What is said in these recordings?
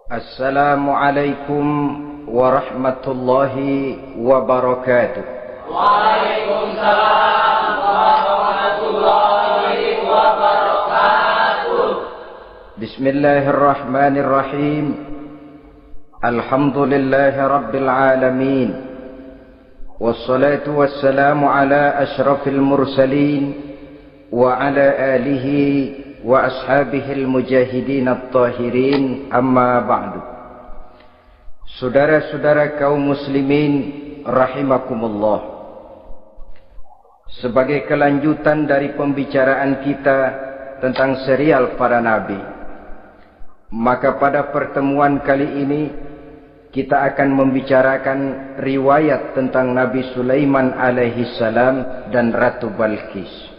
Assalamualaikum warahmatullahi wabarakatuh. Waalaikumsalam warahmatullahi wabarakatuh. Bismillahirrahmanirrahim. Alhamdulillahi rabbil alamin. Wassalatu wassalamu ala ashrafil mursalin wa ala alihi wa ashabihil mujahidin at-tahirin, amma ba'du. Saudara-saudara kaum muslimin rahimakumullah, sebagai kelanjutan dari pembicaraan kita tentang serial para nabi, maka pada pertemuan kali ini kita akan membicarakan riwayat tentang Nabi Sulaiman alaihi salam dan Ratu Balqis.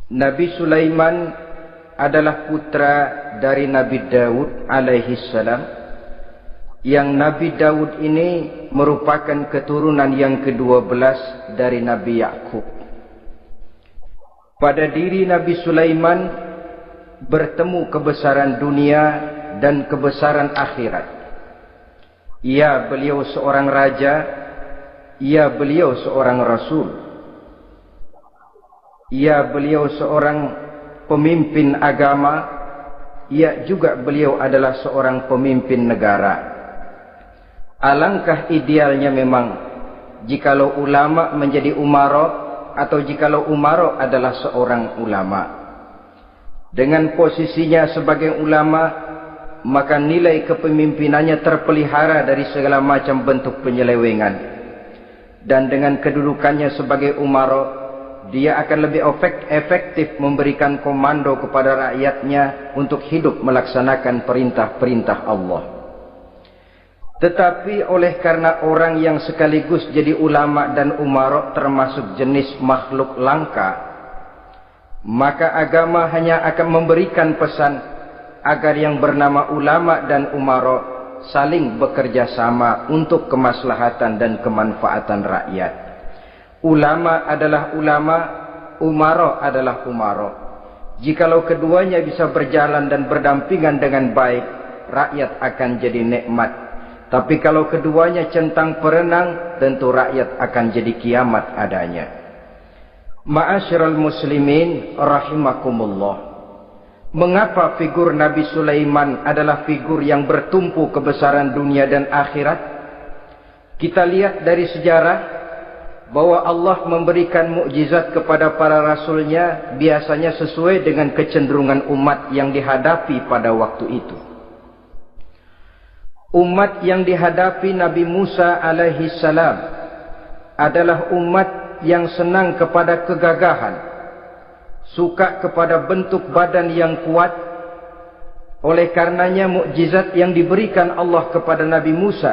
Nabi Sulaiman adalah putra dari Nabi Daud alaihi salam, yang Nabi Daud ini merupakan keturunan yang ke-12 dari Nabi Yakub. Pada diri Nabi Sulaiman bertemu kebesaran dunia dan kebesaran akhirat. Ya, beliau seorang raja, ya, beliau seorang rasul. Ya, beliau seorang pemimpin agama. Ya, juga beliau adalah seorang pemimpin negara. Alangkah idealnya memang jikalau ulama menjadi umara, atau jikalau umara adalah seorang ulama. Dengan posisinya sebagai ulama, maka nilai kepemimpinannya terpelihara dari segala macam bentuk penyelewengan. Dan dengan kedudukannya sebagai umara, dia akan lebih efektif memberikan komando kepada rakyatnya untuk hidup melaksanakan perintah-perintah Allah. Tetapi oleh karena orang yang sekaligus jadi ulama dan umara termasuk jenis makhluk langka, maka agama hanya akan memberikan pesan agar yang bernama ulama dan umara saling bekerja sama untuk kemaslahatan dan kemanfaatan rakyat. Ulama adalah ulama, umara adalah umara. Jikalau keduanya bisa berjalan dan berdampingan dengan baik, rakyat akan jadi nikmat. Tapi kalau keduanya centang perenang, tentu rakyat akan jadi kiamat adanya. Ma'asyiral muslimin rahimakumullah. Mengapa figur Nabi Sulaiman adalah figur yang bertumpu kebesaran dunia dan akhirat? Kita lihat dari sejarah bahwa Allah memberikan mukjizat kepada para rasulnya biasanya sesuai dengan kecenderungan umat yang dihadapi pada waktu itu. Umat yang dihadapi Nabi Musa alaihi salam adalah umat yang senang kepada kegagahan, suka kepada bentuk badan yang kuat. Oleh karenanya mukjizat yang diberikan Allah kepada Nabi Musa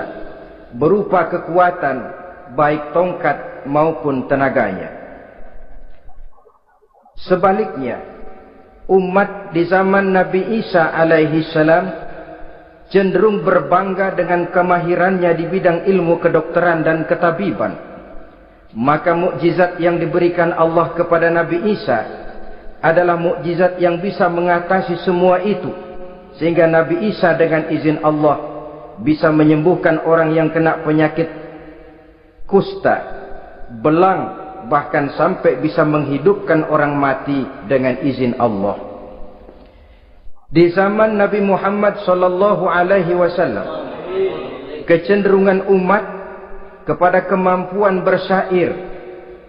berupa kekuatan baik tongkat maupun tenaganya. Sebaliknya, umat di zaman Nabi Isa alaihi salam cenderung berbangga dengan kemahirannya di bidang ilmu kedokteran dan ketabiban. Maka mukjizat yang diberikan Allah kepada Nabi Isa adalah mukjizat yang bisa mengatasi semua itu, sehingga Nabi Isa dengan izin Allah bisa menyembuhkan orang yang kena penyakit kusta, belang, bahkan sampai bisa menghidupkan orang mati dengan izin Allah. Di zaman Nabi Muhammad sallallahu alaihi wasallam, kecenderungan umat kepada kemampuan bersyair,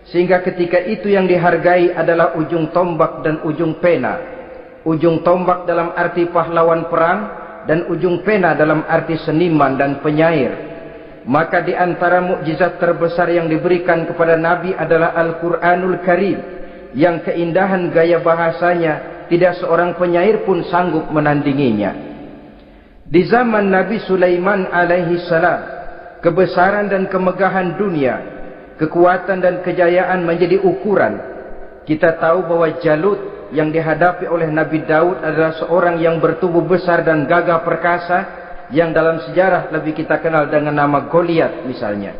sehingga ketika itu yang dihargai adalah ujung tombak dan ujung pena. Ujung tombak dalam arti pahlawan perang, dan ujung pena dalam arti seniman dan penyair. Maka di antara mukjizat terbesar yang diberikan kepada Nabi adalah Al-Quranul Karim, yang keindahan gaya bahasanya tidak seorang penyair pun sanggup menandinginya. Di zaman Nabi Sulaiman alaihi salam, kebesaran dan kemegahan dunia, kekuatan dan kejayaan menjadi ukuran. Kita tahu bahwa Jalut yang dihadapi oleh Nabi Daud adalah seorang yang bertubuh besar dan gagah perkasa, yang dalam sejarah lebih kita kenal dengan nama Goliat misalnya.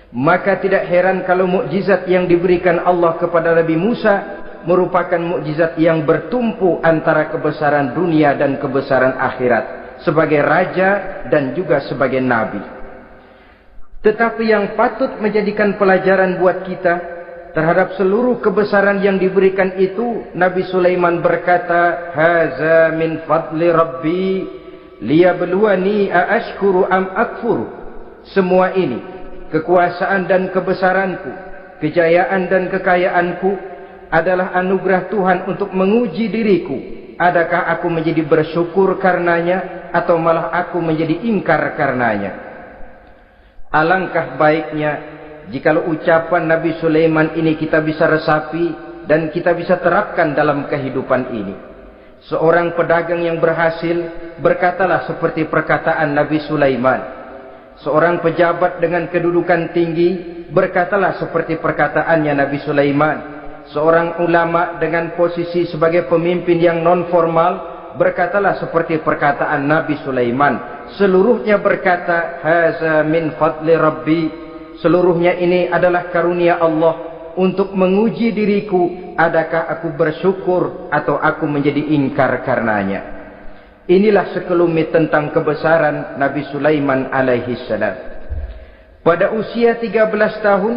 Maka tidak heran kalau mukjizat yang diberikan Allah kepada Nabi Musa merupakan mukjizat yang bertumpu antara kebesaran dunia dan kebesaran akhirat. sebagai raja dan juga sebagai nabi. Tetapi yang patut menjadikan pelajaran buat kita terhadap seluruh kebesaran yang diberikan itu, Nabi Sulaiman berkata, "Haza min fadli Rabbi liyabluwani aashkuru am akfur." Semua ini, kekuasaan dan kebesaranku, kejayaan dan kekayaanku, adalah anugerah Tuhan untuk menguji diriku. Adakah aku menjadi bersyukur karenanya, atau malah aku menjadi ingkar karenanya? Alangkah baiknya jikalau ucapan Nabi Sulaiman ini kita bisa resapi dan kita bisa terapkan dalam kehidupan ini. Seorang pedagang yang berhasil berkatalah seperti perkataan Nabi Sulaiman. Seorang pejabat dengan kedudukan tinggi berkatalah seperti perkataannya Nabi Sulaiman. Seorang ulama dengan posisi sebagai pemimpin yang non formal berkatalah seperti perkataan Nabi Sulaiman. Seluruhnya berkata, "Haza min fadli Rabbi." Seluruhnya ini adalah karunia Allah untuk menguji diriku, adakah aku bersyukur atau aku menjadi ingkar karenanya. Inilah sekelumit tentang kebesaran Nabi Sulaiman alaihi salam. Pada usia 13 tahun,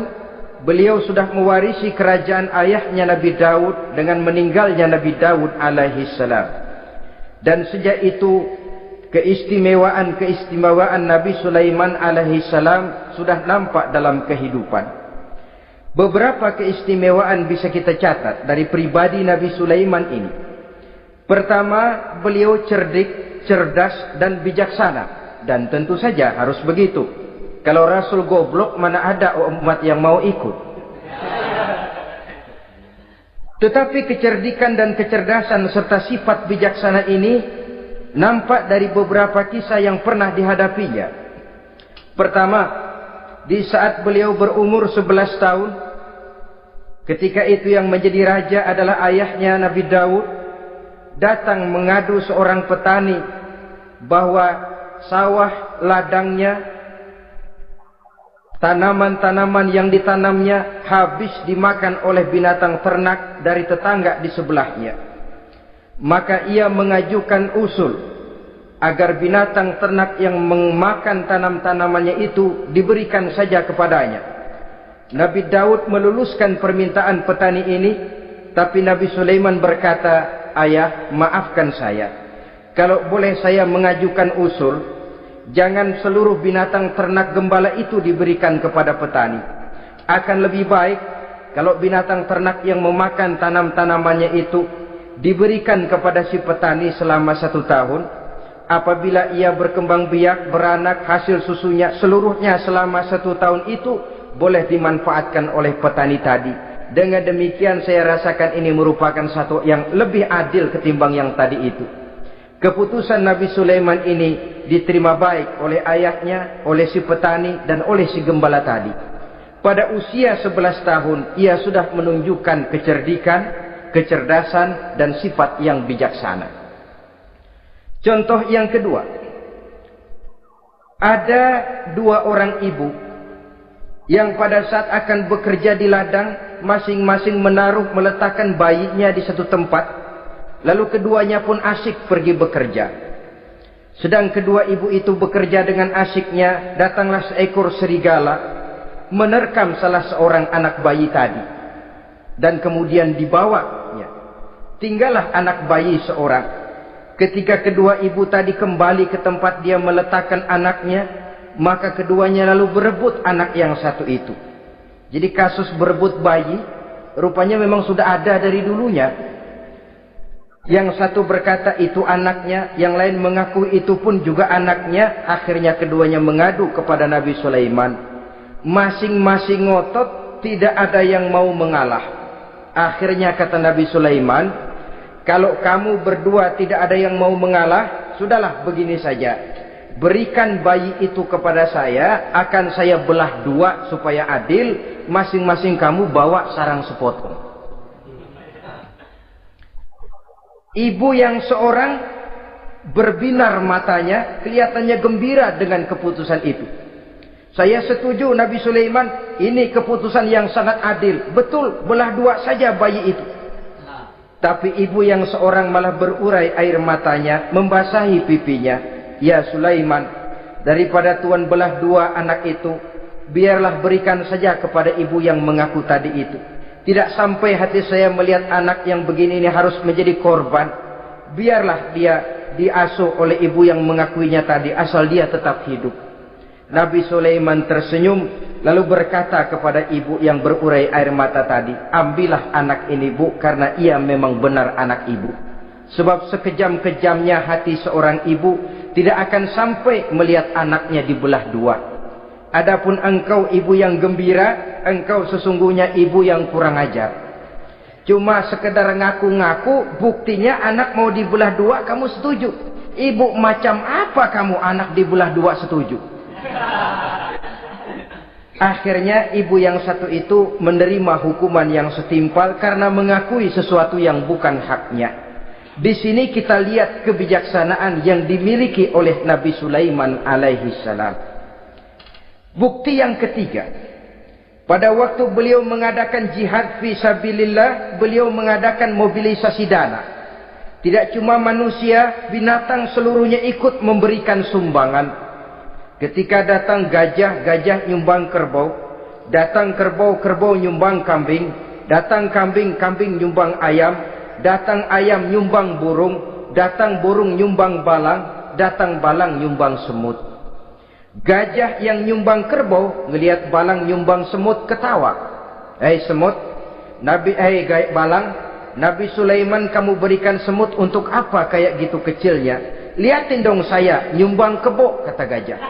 beliau sudah mewarisi kerajaan ayahnya Nabi Daud dengan meninggalnya Nabi Daud alaihi salam. Dan sejak itu keistimewaan Nabi Sulaiman alaihi salam sudah nampak dalam kehidupan. Beberapa keistimewaan bisa kita catat dari pribadi Nabi Sulaiman ini. Pertama, beliau cerdik, cerdas dan bijaksana, dan tentu saja harus begitu. Kalau Rasul goblok, mana ada umat yang mau ikut. Tetapi kecerdikan dan kecerdasan serta sifat bijaksana ini nampak dari beberapa kisah yang pernah dihadapinya. Pertama, di saat beliau berumur 11 tahun, ketika itu yang menjadi raja adalah ayahnya Nabi Daud, datang mengadu seorang petani bahwa sawah ladangnya, tanaman-tanaman yang ditanamnya habis dimakan oleh binatang ternak dari tetangga di sebelahnya. Maka ia mengajukan usul agar binatang ternak yang memakan tanam-tanamannya itu diberikan saja kepadanya. Nabi Daud meluluskan permintaan petani ini, tapi Nabi Sulaiman berkata, "Ayah, maafkan saya. Kalau boleh saya mengajukan usul, jangan seluruh binatang ternak gembala itu diberikan kepada petani. Akan lebih baik kalau binatang ternak yang memakan tanam-tanamannya itu diberikan kepada si petani selama 1 tahun. Apabila ia berkembang biak, beranak, hasil susunya seluruhnya selama 1 tahun itu boleh dimanfaatkan oleh petani tadi. Dengan demikian saya rasakan ini merupakan satu yang lebih adil ketimbang yang tadi itu." Keputusan Nabi Sulaiman ini diterima baik oleh ayahnya, oleh si petani, dan oleh si gembala tadi. Pada usia 11 tahun, ia sudah menunjukkan kecerdikan, kecerdasan, dan sifat yang bijaksana. Contoh yang kedua, ada 2 orang ibu yang pada saat akan bekerja di ladang, masing-masing meletakkan bayinya di satu tempat. Lalu keduanya pun asyik pergi bekerja. Sedang kedua ibu itu bekerja dengan asyiknya, datanglah seekor serigala menerkam salah seorang anak bayi tadi, dan kemudian dibawanya. Tinggallah anak bayi seorang. Ketika kedua ibu tadi kembali ke tempat dia meletakkan anaknya, maka keduanya lalu berebut anak yang satu itu. Jadi kasus berebut bayi rupanya memang sudah ada dari dulunya. Yang satu berkata itu anaknya, yang lain mengaku itu pun juga anaknya. Akhirnya keduanya mengadu kepada Nabi Sulaiman. Masing-masing ngotot, tidak ada yang mau mengalah. Akhirnya kata Nabi Sulaiman, "Kalau kamu berdua tidak ada yang mau mengalah, sudahlah begini saja. Berikan bayi itu kepada saya, akan saya belah 2 supaya adil. Masing-masing kamu bawa sarang sepotong." Ibu yang seorang berbinar matanya, kelihatannya gembira dengan keputusan itu. "Saya setuju Nabi Sulaiman, ini keputusan yang sangat adil. Betul, belah 2 saja bayi itu." Tapi ibu yang seorang malah berurai air matanya, membasahi pipinya. "Ya Sulaiman, daripada Tuhan belah dua anak itu, biarlah berikan saja kepada ibu yang mengaku tadi itu. Tidak sampai hati saya melihat anak yang begini ini harus menjadi korban. Biarlah dia diasuh oleh ibu yang mengakuinya tadi, asal dia tetap hidup." Nabi Sulaiman tersenyum lalu berkata kepada ibu yang berurai air mata tadi, "Ambillah anak ini, Bu, karena ia memang benar anak ibu. Sebab sekejam-kejamnya hati seorang ibu tidak akan sampai melihat anaknya dibelah dua. Adapun engkau ibu yang gembira, engkau sesungguhnya ibu yang kurang ajar. Cuma sekedar ngaku-ngaku, buktinya anak mau dibelah dua kamu setuju. Ibu macam apa kamu anak dibelah dua setuju?" Akhirnya ibu yang satu itu menerima hukuman yang setimpal karena mengakui sesuatu yang bukan haknya. Di sini kita lihat kebijaksanaan yang dimiliki oleh Nabi Sulaiman alaihi salam. Bukti yang ketiga, pada waktu beliau mengadakan jihad fi sabilillah, beliau mengadakan mobilisasi dana. Tidak cuma manusia, binatang seluruhnya ikut memberikan sumbangan. Ketika datang gajah, gajah nyumbang kerbau. Datang kerbau, kerbau nyumbang kambing. Datang kambing, kambing nyumbang ayam. Datang ayam nyumbang burung. Datang burung nyumbang balang. Datang balang nyumbang semut. Gajah yang nyumbang kerbau ngelihat balang nyumbang semut ketawa. "Hei semut, balang, Nabi Sulaiman kamu berikan semut untuk apa kayak gitu kecilnya? Liatin dong saya nyumbang kebo," kata gajah.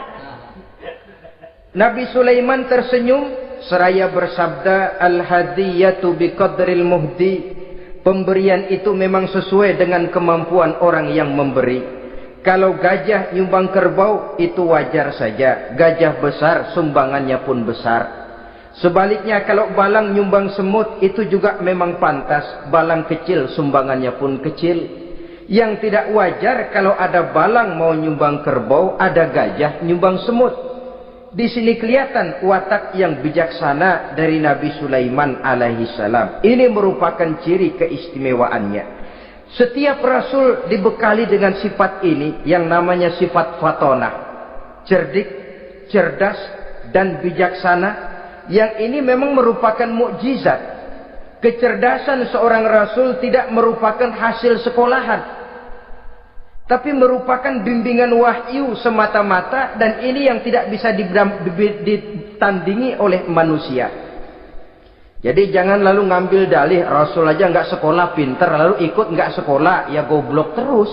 Nabi Sulaiman tersenyum seraya bersabda, "Al-hadiyatu biqadril muhdi." Pemberian itu memang sesuai dengan kemampuan orang yang memberi. Kalau gajah nyumbang kerbau itu wajar saja. Gajah besar sumbangannya pun besar. Sebaliknya kalau balang nyumbang semut itu juga memang pantas. Balang kecil sumbangannya pun kecil. Yang tidak wajar kalau ada balang mau nyumbang kerbau, ada gajah nyumbang semut. Di sini kelihatan watak yang bijaksana dari Nabi Sulaiman alaihi salam. Ini merupakan ciri keistimewaannya. Setiap rasul dibekali dengan sifat ini yang namanya sifat fatonah. Cerdik, cerdas, dan bijaksana. Yang ini memang merupakan mukjizat. Kecerdasan seorang rasul tidak merupakan hasil sekolahan, tapi merupakan bimbingan wahyu semata-mata, dan ini yang tidak bisa ditandingi oleh manusia. Jadi jangan lalu ngambil dalih Rasul aja nggak sekolah pinter, lalu ikut nggak sekolah ya goblok terus.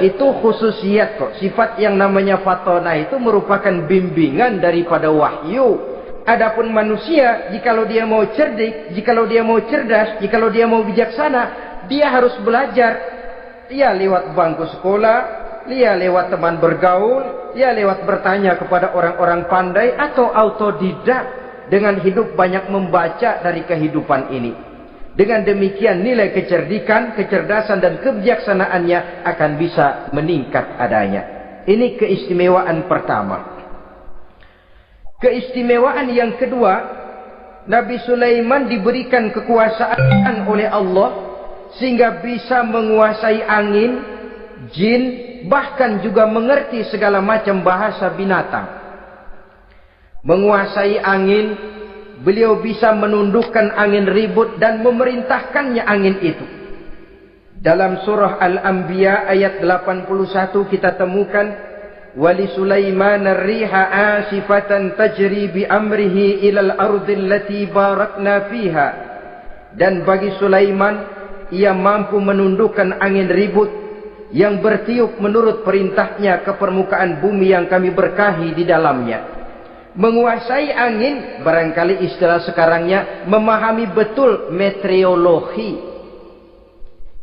Itu khususiat kok. Sifat yang namanya fatona itu merupakan bimbingan daripada wahyu. Adapun manusia, jikalau dia mau cerdik, jikalau dia mau cerdas, jikalau dia mau bijaksana, dia harus belajar. Dia lewat bangku sekolah, dia lewat teman bergaul, dia lewat bertanya kepada orang-orang pandai, atau autodidak dengan hidup banyak membaca dari kehidupan ini. Dengan demikian nilai kecerdikan, kecerdasan dan kebijaksanaannya akan bisa meningkat adanya. Ini keistimewaan pertama. Keistimewaan yang kedua, Nabi Sulaiman diberikan kekuasaan oleh Allah sehingga bisa menguasai angin, jin, bahkan juga mengerti segala macam bahasa binatang. Menguasai angin, beliau bisa menundukkan angin ribut dan memerintahkannya angin itu. Dalam surah Al-Anbiya ayat 81 kita temukan, "Wali Sulaiman ar-riha asifatan tajri bi amrihi ilal ardil lati barakna fiha." Dan bagi Sulaiman, ia mampu menundukkan angin ribut yang bertiup menurut perintahnya ke permukaan bumi yang kami berkahi di dalamnya. Menguasai angin, barangkali istilah sekarangnya, memahami betul meteorologi.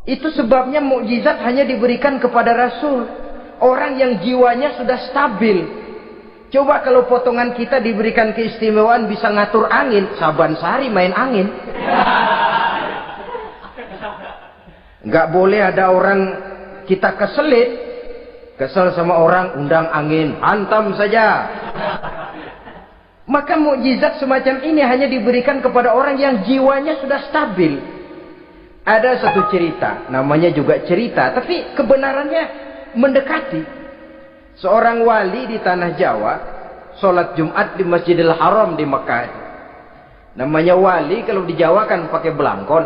Itu sebabnya mukjizat hanya diberikan kepada Rasul, orang yang jiwanya sudah stabil. Coba kalau potongan kita diberikan keistimewaan bisa ngatur angin, Saban Sari main angin. Nggak boleh ada orang kita kesel sama orang, undang angin, hantam saja. Maka mukjizat semacam ini hanya diberikan kepada orang yang jiwanya sudah stabil. Ada satu cerita, namanya juga cerita, tapi kebenarannya mendekati. Seorang wali di tanah Jawa sholat Jumat di Masjidil Haram di Mekah. Namanya wali kalau di Jawa kan pakai belangkon.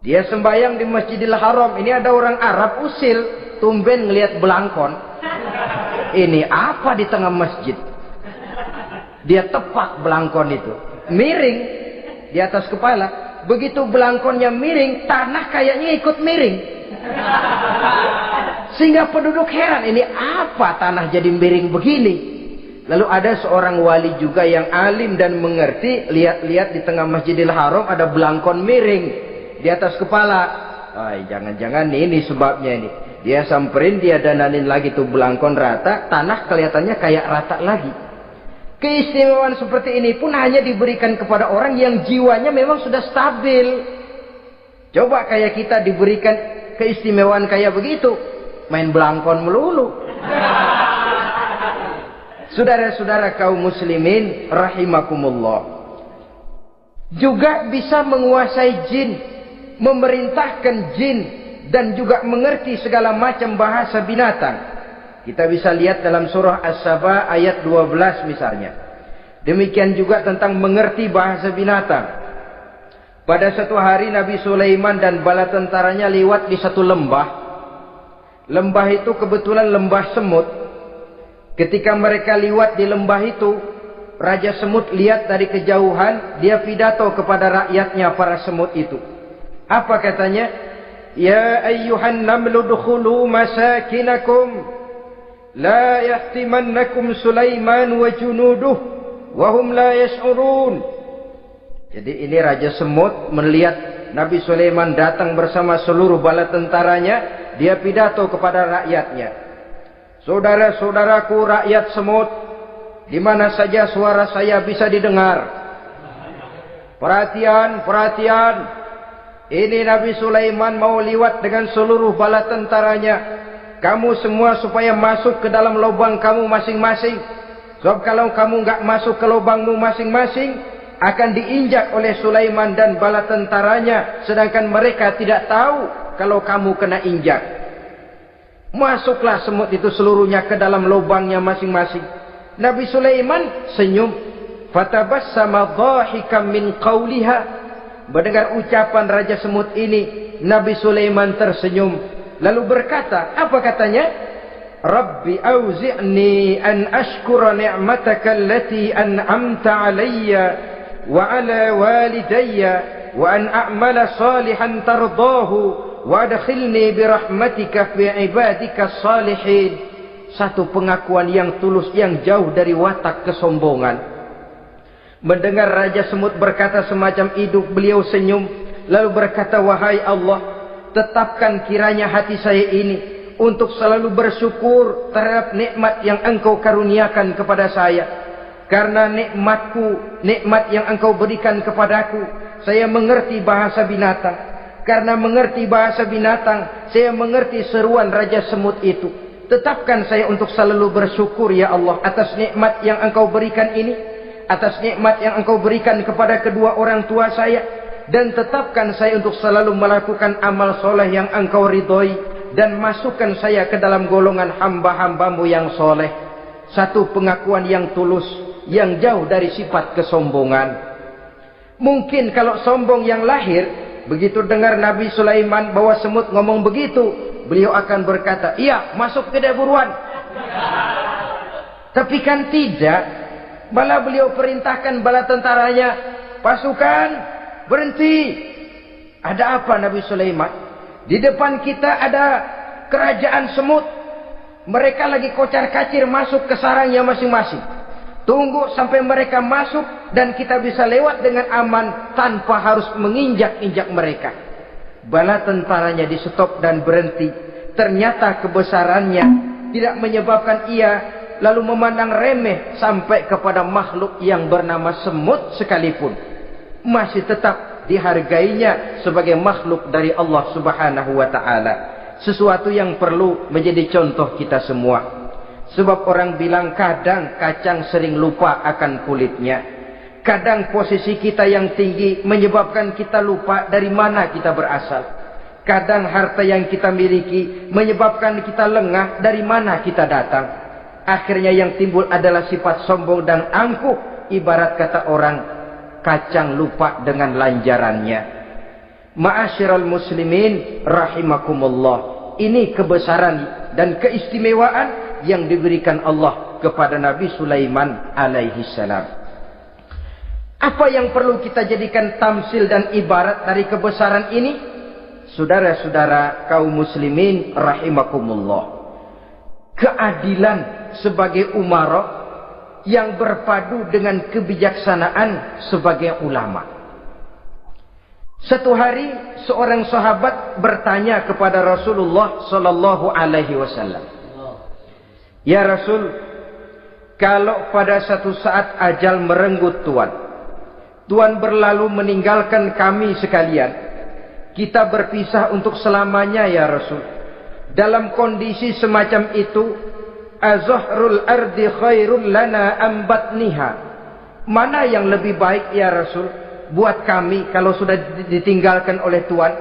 Dia sembahyang di Masjidil Haram. Ini ada orang Arab usil, tumben ngelihat belangkon. Ini apa di tengah masjid? Dia tepak belangkon itu, miring di atas kepala. Begitu belangkonnya miring, tanah kayaknya ikut miring. Sehingga penduduk heran, ini apa tanah jadi miring begini? Lalu ada seorang wali juga yang alim dan mengerti, lihat-lihat di tengah Masjidil Haram ada belangkon miring di atas kepala. Jangan-jangan ini sebabnya ini. Dia samperin, dia dananin lagi tuh belangkon rata, tanah kelihatannya kayak rata lagi. Keistimewaan seperti ini pun hanya diberikan kepada orang yang jiwanya memang sudah stabil. Coba kayak kita diberikan keistimewaan kayak begitu, main belangkon melulu. Saudara-saudara kaum muslimin rahimakumullah, juga bisa menguasai jin, memerintahkan jin, dan juga mengerti segala macam bahasa binatang. Kita bisa lihat dalam surah As-Saba ayat 12 misalnya. Demikian juga tentang mengerti bahasa binatang. Pada satu hari Nabi Sulaiman dan bala tentaranya lewat di satu lembah. Lembah itu kebetulan lembah semut. Ketika mereka lewat di lembah itu, Raja Semut lihat dari kejauhan, dia pidato kepada rakyatnya para semut itu. Apa katanya? Ya ayyuhan namlu dukhulu masakinakum. La yahtimannakum Sulaiman wa junuduh wahum la yash'urun. Jadi ini Raja Semut melihat Nabi Sulaiman datang bersama seluruh bala tentaranya, dia pidato kepada rakyatnya. Saudara-saudaraku rakyat semut, di mana saja suara saya bisa didengar. Perhatian, perhatian. Ini Nabi Sulaiman mau liwat dengan seluruh bala tentaranya. Kamu semua supaya masuk ke dalam lubang kamu masing-masing. Sebab kalau kamu nggak masuk ke lubangmu masing-masing, akan diinjak oleh Sulaiman dan bala tentaranya, sedangkan mereka tidak tahu kalau kamu kena injak. Masuklah semut itu seluruhnya ke dalam lubangnya masing-masing. Nabi Sulaiman senyum. Fatabassama dhahikan min qawliha. Mendengar ucapan Raja Semut ini, Nabi Sulaiman tersenyum. Lalu berkata, apa katanya? Rabbi auzi'ni an ashkura ni'mataka allati an'amta alayya wa ala walidayya wa an a'mala salihan tardahu wa adkhilni birahmatika fi ibadika salihin. Satu pengakuan yang tulus yang jauh dari watak kesombongan. Mendengar Raja Semut berkata semacam itu, beliau senyum lalu berkata, wahai Allah, tetapkan kiranya hati saya ini untuk selalu bersyukur terhadap nikmat yang Engkau karuniakan kepada saya. Karena nikmatku, nikmat yang Engkau berikan kepadaku, saya mengerti bahasa binatang. Karena mengerti bahasa binatang, saya mengerti seruan Raja Semut itu. Tetapkan saya untuk selalu bersyukur ya Allah atas nikmat yang Engkau berikan ini, atas nikmat yang Engkau berikan kepada kedua orang tua saya. Dan tetapkan saya untuk selalu melakukan amal soleh yang Engkau ridhoi, dan masukkan saya ke dalam golongan hamba-hambamu yang soleh. Satu pengakuan yang tulus, yang jauh dari sifat kesombongan. Mungkin kalau sombong yang lahir, begitu dengar Nabi Sulaiman bahwa semut ngomong begitu, beliau akan berkata, iya masuk ke dia buruan. Tapi kan tidak. Malah beliau perintahkan bala tentaranya, pasukan berhenti. Ada apa Nabi Sulaiman? Di depan kita ada kerajaan semut. Mereka lagi kocar-kacir masuk ke sarangnya masing-masing. Tunggu sampai mereka masuk dan kita bisa lewat dengan aman tanpa harus menginjak-injak mereka. Bala tentaranya di stop dan berhenti. Ternyata kebesarannya tidak menyebabkan ia lalu memandang remeh sampai kepada makhluk yang bernama semut sekalipun. Masih tetap dihargainya sebagai makhluk dari Allah Subhanahu wa ta'ala. Sesuatu yang perlu menjadi contoh kita semua. Sebab orang bilang kadang kacang sering lupa akan kulitnya. Kadang posisi kita yang tinggi menyebabkan kita lupa dari mana kita berasal. Kadang harta yang kita miliki menyebabkan kita lengah dari mana kita datang. Akhirnya yang timbul adalah sifat sombong dan angkuh. Ibarat kata orang, kacang lupa dengan lanjarannya. Ma'asyiral muslimin rahimakumullah. Ini kebesaran dan keistimewaan yang diberikan Allah kepada Nabi Sulaiman alaihi salam. Apa yang perlu kita jadikan tamsil dan ibarat dari kebesaran ini? Saudara-saudara kaum muslimin rahimakumullah. Keadilan sebagai umara yang berpadu dengan kebijaksanaan sebagai ulama. Satu hari seorang sahabat bertanya kepada Rasulullah sallallahu alaihi wasallam, "Ya Rasul, kalau pada satu saat ajal merenggut Tuhan berlalu meninggalkan kami sekalian, kita berpisah untuk selamanya ya Rasul. Dalam kondisi semacam itu, azahrul ardi khairul lana ambatniha. Mana yang lebih baik ya Rasul buat kami kalau sudah ditinggalkan oleh Tuhan?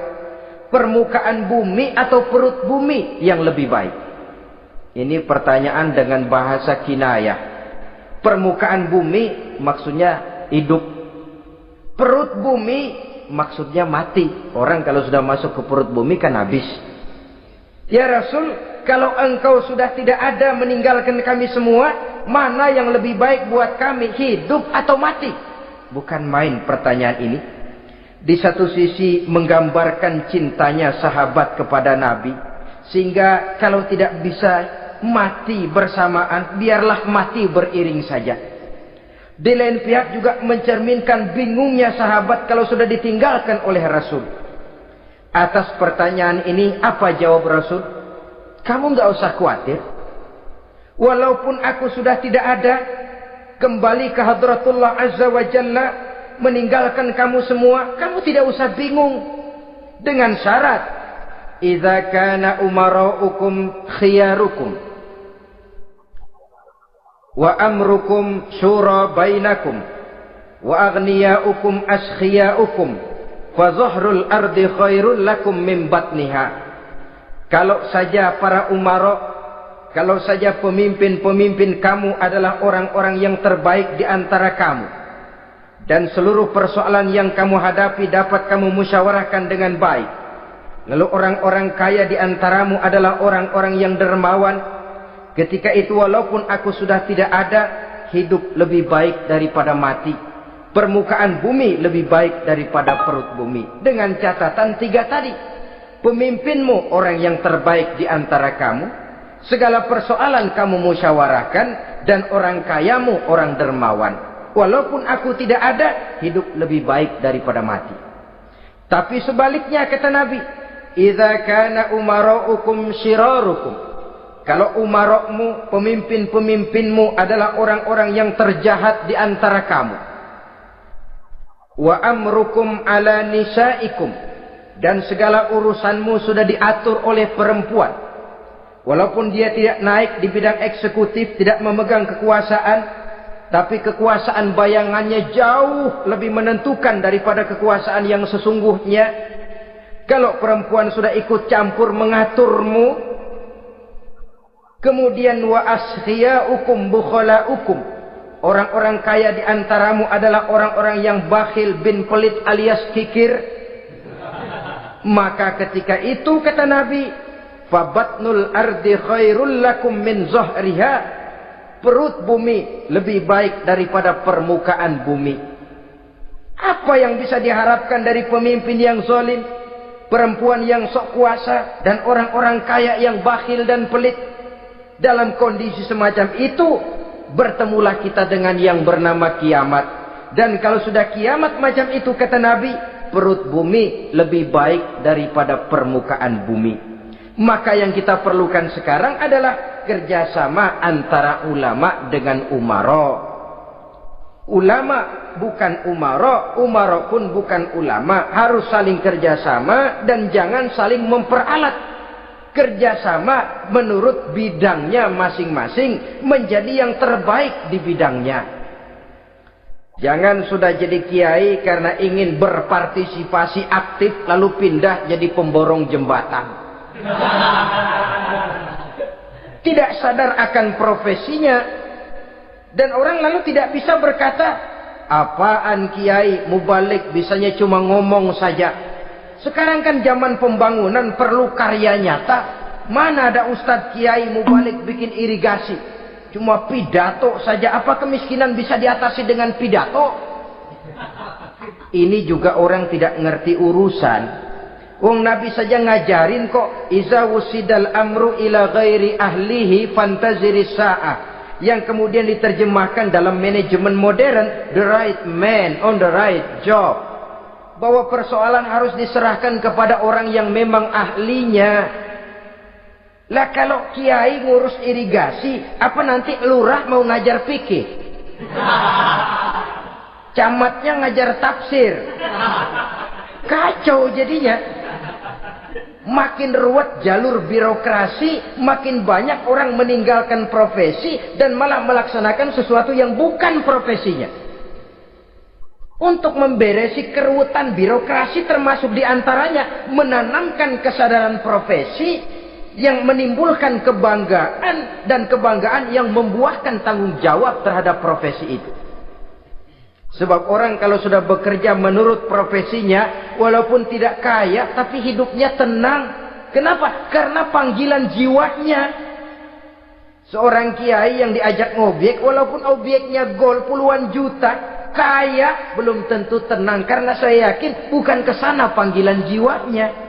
Permukaan bumi atau perut bumi yang lebih baik?" Ini pertanyaan dengan bahasa kinayah. Permukaan bumi maksudnya hidup. Perut bumi maksudnya mati. Orang kalau sudah masuk ke perut bumi kan habis. "Ya Rasul, kalau engkau sudah tidak ada meninggalkan kami semua, mana yang lebih baik buat kami, hidup atau mati?" Bukan main pertanyaan ini. Di satu sisi menggambarkan cintanya sahabat kepada Nabi, sehingga kalau tidak bisa mati bersamaan, biarlah mati beriring saja. Di lain pihak juga mencerminkan bingungnya sahabat kalau sudah ditinggalkan oleh Rasul. Atas pertanyaan ini apa jawab Rasul? "Kamu nggak usah khawatir. Walaupun aku sudah tidak ada, kembali ke hadratullah azza wa jalla, meninggalkan kamu semua, kamu tidak usah bingung. Dengan syarat, idza kana umaraukum khiyarukum wa amrukum syura bainakum wa aghniyaukum askhiyaukum fa zahrul ardi khairul lakum min batniha." Kalau saja para umara, kalau saja pemimpin-pemimpin kamu adalah orang-orang yang terbaik di antara kamu, dan seluruh persoalan yang kamu hadapi dapat kamu musyawarahkan dengan baik, lalu orang-orang kaya di antaramu adalah orang-orang yang dermawan, ketika itu walaupun aku sudah tidak ada, hidup lebih baik daripada mati. Permukaan bumi lebih baik daripada perut bumi. Dengan catatan tiga tadi. Pemimpinmu orang yang terbaik di antara kamu. Segala persoalan kamu musyawarahkan. Dan orang kayamu orang dermawan. Walaupun aku tidak ada, hidup lebih baik daripada mati. Tapi sebaliknya kata Nabi, "Idza kana umaraukum syirarukum." Kalau umarokmu, pemimpin-pemimpinmu adalah orang-orang yang terjahat di antara kamu. Wa amrukum ala nisaikum. Dan segala urusanmu sudah diatur oleh perempuan. Walaupun dia tidak naik di bidang eksekutif, tidak memegang kekuasaan, tapi kekuasaan bayangannya jauh lebih menentukan daripada kekuasaan yang sesungguhnya. Kalau perempuan sudah ikut campur mengaturmu, kemudian wa askhiyaukum bukhalaukum, orang-orang kaya di antaramu adalah orang-orang yang bakhil bin pelit alias kikir, maka ketika itu kata Nabi, fabatnul ardi khairul lakum min zahriha, perut bumi lebih baik daripada permukaan bumi. Apa yang bisa diharapkan dari pemimpin yang zalim, perempuan yang sok kuasa, dan orang-orang kaya yang bakhil dan pelit? Dalam kondisi semacam itu, bertemulah kita dengan yang bernama kiamat. Dan kalau sudah kiamat macam itu kata Nabi, perut bumi lebih baik daripada permukaan bumi. Maka yang kita perlukan sekarang adalah kerjasama antara ulama dengan umara. Ulama bukan umara, umara pun bukan ulama. Harus saling kerjasama dan jangan saling memperalat. Kerjasama menurut bidangnya masing-masing menjadi yang terbaik di bidangnya. Jangan sudah jadi kiai karena ingin berpartisipasi aktif lalu pindah jadi pemborong jembatan. Tidak sadar akan profesinya. Dan orang lalu tidak bisa berkata, apaan kiai mubalik bisanya cuma ngomong saja. Sekarang kan zaman pembangunan perlu karya nyata. Mana ada ustadz kiai mubalik bikin irigasi? Cuma pidato saja. Apa kemiskinan bisa diatasi dengan pidato? Ini juga orang tidak ngerti urusan. Wong Nabi saja ngajarin kok. Iza wusidal amru ila ghairi ahlihi fantaziris sa'ah. Yang kemudian diterjemahkan dalam manajemen modern, the right man on the right job. Bahwa persoalan harus diserahkan kepada orang yang memang ahlinya. Lah kalau kiai ngurus irigasi, apa nanti lurah mau ngajar fikih? Camatnya ngajar tafsir. Kacau jadinya. Makin ruwet jalur birokrasi, makin banyak orang meninggalkan profesi dan malah melaksanakan sesuatu yang bukan profesinya. Untuk memberesi keruwetan birokrasi termasuk diantaranya menanamkan kesadaran profesi yang menimbulkan kebanggaan dan kebanggaan yang membuahkan tanggung jawab terhadap profesi itu. Sebab orang kalau sudah bekerja menurut profesinya, walaupun tidak kaya tapi hidupnya tenang. Kenapa? Karena panggilan jiwanya. Seorang kiai yang diajak ngobek, walaupun objeknya gol puluhan juta, kaya belum tentu tenang, karena saya yakin bukan ke sana panggilan jiwanya.